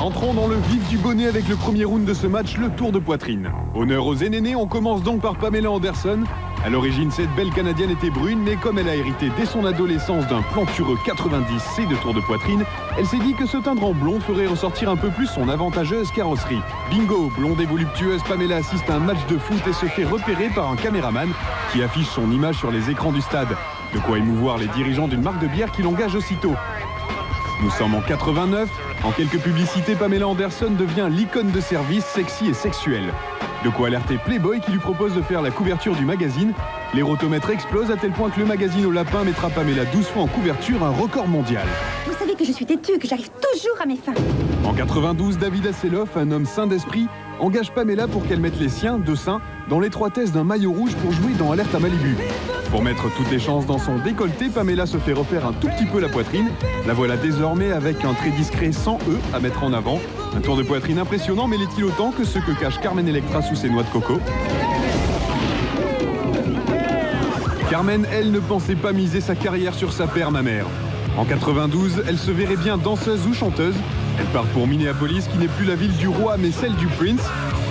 Entrons dans le vif du bonnet avec le premier round de ce match, le tour de poitrine. Honneur aux aînés, on commence donc par Pamela Anderson. À l'origine, cette belle Canadienne était brune, mais comme elle a hérité dès son adolescence d'un plantureux 90C de tour de poitrine, elle s'est dit que ce teindre en blond ferait ressortir un peu plus son avantageuse carrosserie. Bingo, blonde et voluptueuse, Pamela assiste à un match de foot et se fait repérer par un caméraman qui affiche son image sur les écrans du stade. De quoi émouvoir les dirigeants d'une marque de bière qui l'engage aussitôt. Nous sommes en 89. En quelques publicités, Pamela Anderson devient l'icône de service sexy et sexuel. De quoi alerter Playboy qui lui propose de faire la couverture du magazine. L'érotomètre explose à tel point que le magazine au lapin mettra Pamela 12 fois en couverture, un record mondial. Vous savez que je suis têtue, que j'arrive toujours à mes fins. En 92, David Hasselhoff, un homme sain d'esprit, engage Pamela pour qu'elle mette les siens, de seins, dans l'étroitesse d'un maillot rouge pour jouer dans Alerte à Malibu. Pour mettre toutes les chances dans son décolleté, Pamela se fait refaire un tout petit peu la poitrine. La voilà désormais avec un trait discret sans E à mettre en avant. Un tour de poitrine impressionnant, mais l'est-il autant que ce que cache Carmen Electra sous ses noix de coco? Carmen, elle, ne pensait pas miser sa carrière sur sa paire, ma mère. En 92, elle se verrait bien danseuse ou chanteuse. Elle part pour Minneapolis, qui n'est plus la ville du roi, mais celle du Prince,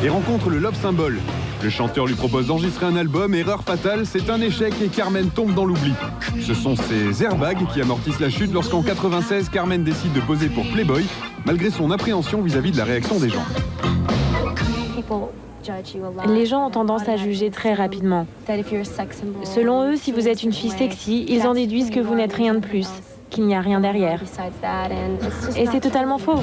et rencontre le Love Symbol. Le chanteur lui propose d'enregistrer un album, erreur fatale, c'est un échec et Carmen tombe dans l'oubli. Ce sont ses airbags qui amortissent la chute lorsqu'en 96, Carmen décide de poser pour Playboy, malgré son appréhension vis-à-vis de la réaction des gens. Les gens ont tendance à juger très rapidement. Selon eux, si vous êtes une fille sexy, ils en déduisent que vous n'êtes rien de plus, qu'il n'y a rien derrière. Et c'est totalement faux.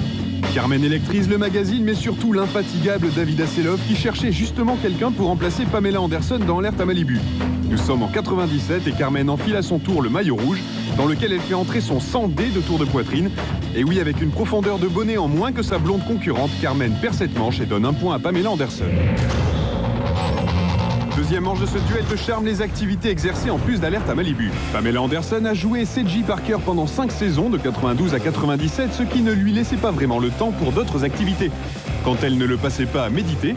Carmen électrise le magazine, mais surtout l'infatigable David Hasselhoff qui cherchait justement quelqu'un pour remplacer Pamela Anderson dans Alerte à Malibu. Nous sommes en 97 et Carmen enfile à son tour le maillot rouge, dans lequel elle fait entrer son 100D de tour de poitrine. Et oui, avec une profondeur de bonnet en moins que sa blonde concurrente, Carmen perd cette manche et donne un point à Pamela Anderson. Deuxième manche de ce duel de charme, les activités exercées en plus d'Alerte à Malibu. Pamela Anderson a joué C.J. Parker pendant 5 saisons, de 92 à 97, ce qui ne lui laissait pas vraiment le temps pour d'autres activités. Quand elle ne le passait pas à méditer,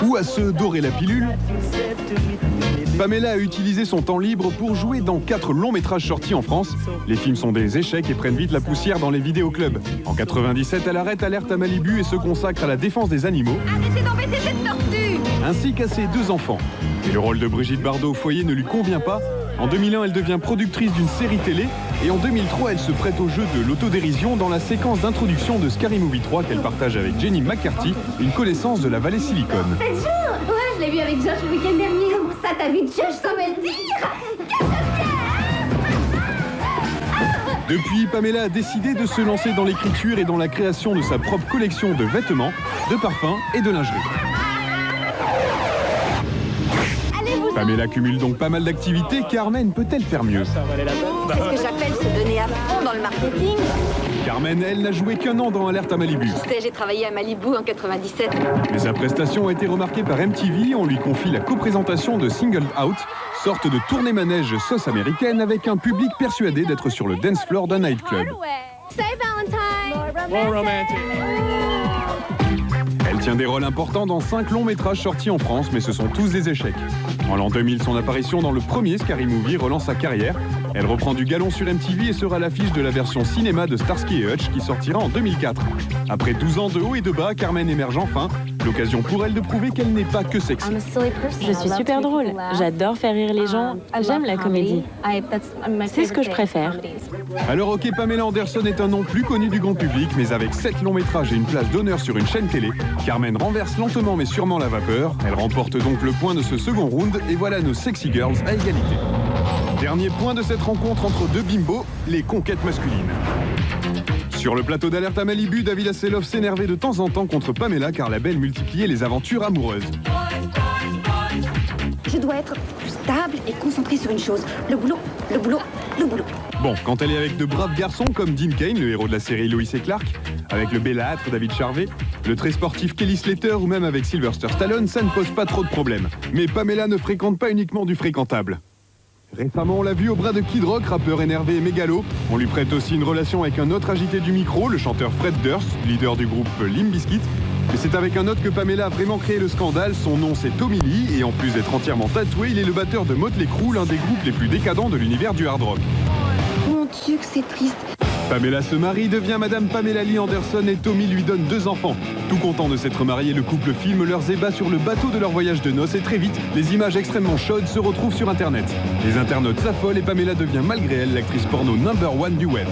ou à se dorer la pilule, Pamela a utilisé son temps libre pour jouer dans 4 longs métrages sortis en France. Les films sont des échecs et prennent vite la poussière dans les vidéoclubs. En 97, elle arrête Alerte à Malibu et se consacre à la défense des animaux. Arrêtez d'embêter cette tortue! Ainsi qu'à ses 2 enfants. Et le rôle de Brigitte Bardot au foyer ne lui convient pas. En 2001, elle devient productrice d'une série télé. Et en 2003, elle se prête au jeu de l'autodérision dans la séquence d'introduction de Scary Movie 3 qu'elle partage avec Jenny McCarthy, une connaissance de la vallée Silicon. 7 jours! Ouais, je l'ai vu avec Josh le week-end dernier. Ça, t'as vu Josh sans me le dire? Depuis, Pamela a décidé de se lancer dans l'écriture et dans la création de sa propre collection de vêtements, de parfums et de lingerie. Pamela cumule donc pas mal d'activités. Carmen peut-elle faire mieux? C'est ce que j'appelle se donner à fond dans le marketing. Carmen, elle, n'a joué qu'un an dans Alerte à Malibu. Tu sais, j'ai travaillé à Malibu en 97. Mais sa prestation a été remarquée par MTV. On lui confie la coprésentation de Singled Out, sorte de tournée manège sauce américaine avec un public persuadé d'être sur le dance floor d'un nightclub. Say Valentine! More romantic. Elle tient des rôles importants dans 5 longs métrages sortis en France, mais ce sont tous des échecs. En l'an 2000, son apparition dans le premier Scary Movie relance sa carrière. Elle reprend du galon sur MTV et sera à l'affiche de la version cinéma de Starsky et Hutch qui sortira en 2004. Après 12 ans de haut et de bas, Carmen émerge enfin. L'occasion pour elle de prouver qu'elle n'est pas que sexy. Je suis super drôle. J'adore faire rire les gens. J'aime la comédie. C'est ce que je préfère. Alors ok, Pamela Anderson est un nom plus connu du grand public, mais avec 7 longs métrages et une place d'honneur sur une chaîne télé, Carmen renverse lentement mais sûrement la vapeur. Elle remporte donc le point de ce second round et voilà nos sexy girls à égalité. Dernier point de cette rencontre entre deux bimbos, les conquêtes masculines. Sur le plateau d'Alerte à Malibu, David Hasselhoff s'énervait de temps en temps contre Pamela car la belle multipliait les aventures amoureuses. Je dois être plus stable et concentrée sur une chose. Le boulot, le boulot, le boulot. Bon, quand elle est avec de braves garçons comme Dean Cain, le héros de la série Lois et Clark, avec le bellâtre David Charvet, le très sportif Kelly Slater ou même avec Sylvester Stallone, ça ne pose pas trop de problèmes. Mais Pamela ne fréquente pas uniquement du fréquentable. Récemment, on l'a vu au bras de Kid Rock, rappeur énervé et mégalo. On lui prête aussi une relation avec un autre agité du micro, le chanteur Fred Durst, leader du groupe Limp Bizkit. Mais c'est avec un autre que Pamela a vraiment créé le scandale. Son nom, c'est Tommy Lee, et en plus d'être entièrement tatoué, il est le batteur de Motley Crue, l'un des groupes les plus décadents de l'univers du hard rock. Mon Dieu, que c'est triste. Pamela se marie, devient Madame Pamela Lee Anderson et Tommy lui donne 2 enfants. Tout content de s'être marié, le couple filme leurs ébats sur le bateau de leur voyage de noces et très vite, les images extrêmement chaudes se retrouvent sur Internet. Les internautes s'affolent et Pamela devient malgré elle l'actrice porno #1 du web.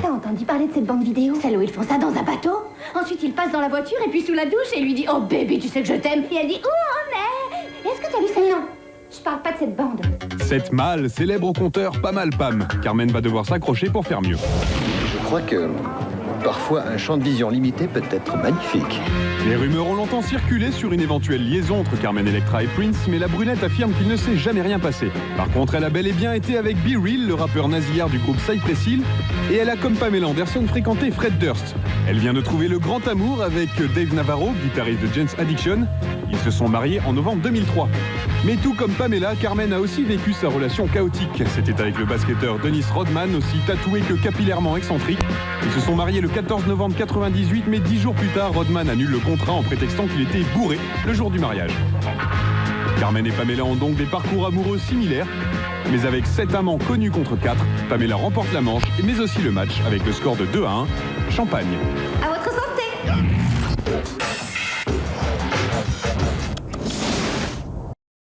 T'as entendu parler de cette bande vidéo? Celle où ils font ça dans un bateau? Ensuite ils passent dans la voiture et puis sous la douche et il lui dit « Oh bébé, tu sais que je t'aime » et elle dit « Oh mais... Est-ce que t'as vu ça? Non, je parle pas de cette bande. Cette mâle célèbre au compteur Pas mal Pam. Carmen va devoir s'accrocher pour faire mieux. Je crois que parfois un champ de vision limité peut être magnifique. Les rumeurs ont longtemps circulé sur une éventuelle liaison entre Carmen Electra et Prince, mais la brunette affirme qu'il ne s'est jamais rien passé. Par contre, elle a bel et bien été avec B-Real, le rappeur nasillard du groupe Cypress Hill, et elle a comme Pamela Anderson fréquenté Fred Durst. Elle vient de trouver le grand amour avec Dave Navarro, guitariste de Jane's Addiction. Ils se sont mariés en novembre 2003. Mais tout comme Pamela, Carmen a aussi vécu sa relation chaotique. C'était avec le basketteur Dennis Rodman, aussi tatoué que capillairement excentrique. Ils se sont mariés le 14 novembre 98, mais 10 jours plus tard, Rodman annule le contrat en prétextant qu'il était bourré le jour du mariage. Carmen et Pamela ont donc des parcours amoureux similaires, mais avec 7 amants connus contre 4, Pamela remporte la manche, mais aussi le match avec le score de 2-1, Champagne. À votre santé.